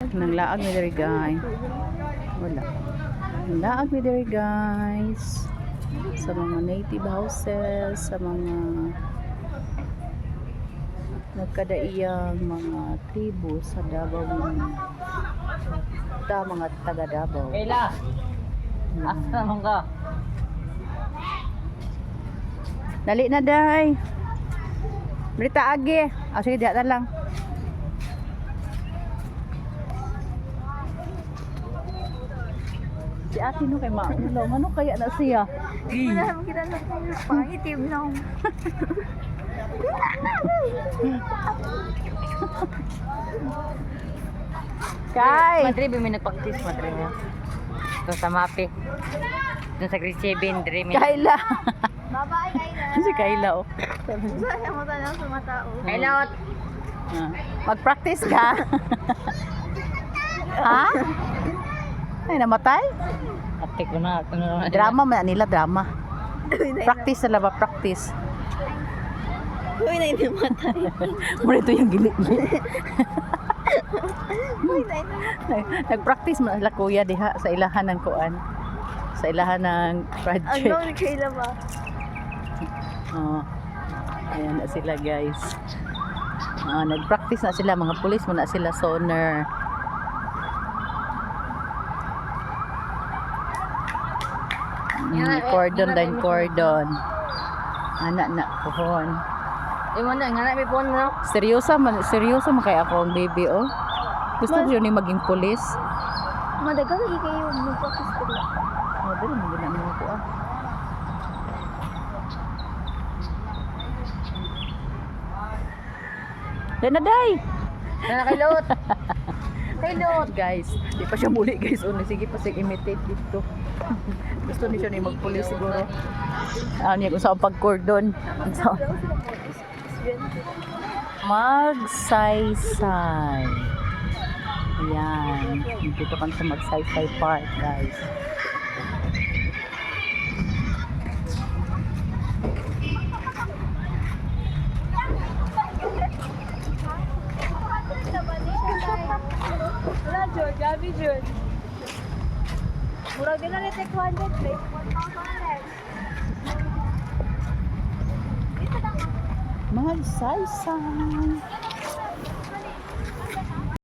Nang laag mi diri guys. Wala. Nang laag mi diri guys. Sa mga native houses, sa mga nagkadaiyang mga tribo sa Davao. Ta mga taga Davao. Kayla, asa naman ka? Dali na day. Berita agi. Sige, diyan na lang. Si ate no kay maulaw. Ano kaya na siya? Wala naman kita na pangitim no. Kay! Madre, may nagpaktis, madre mo. Ito sa mapi. Ito sa grade 7, dre. Kayla. Bye-bye, Kayla. Si Kayla oh. Saan mo tanong sa mata o? Kayla, Ah. Mag-practice ka? Ha? Ay, namatay? atik ko na. Drama man nila, drama. Practice na ba? Practice. Uy, na inamatay. Muna ito yung gili-gili. Uy, na inamatay. Nag-practice mo sila kuya diha sa ilahan ng kuan. Sa ilahan ng project. Ano ni Kayla ba? Oh. Ayan na sila guys. Nag-practice na sila. Mga pulis mo na sila sonar. Cordon din cordon. Anak na pohon. Yung mo na, nga may phone mo. Seryosa man kay ako ang baby oh. Gusto ko yun maging pulis. Madagal lagi kayo mag-practice ko. Oh, dali mo gina ko ah. Dana day. Nakailot. Kailot guys. Di pa siya muli guys. Sige pa siya imitate dito. Gusto ni siya ni magpulis siguro. Niya kung saan pag-cordon. Magsaysay. Ayan. Dito kami sa Magsaysay Park guys. Wala, Jod. Gabi, Jod. Murag din na rin 100, plate 1,000. Magsaysay.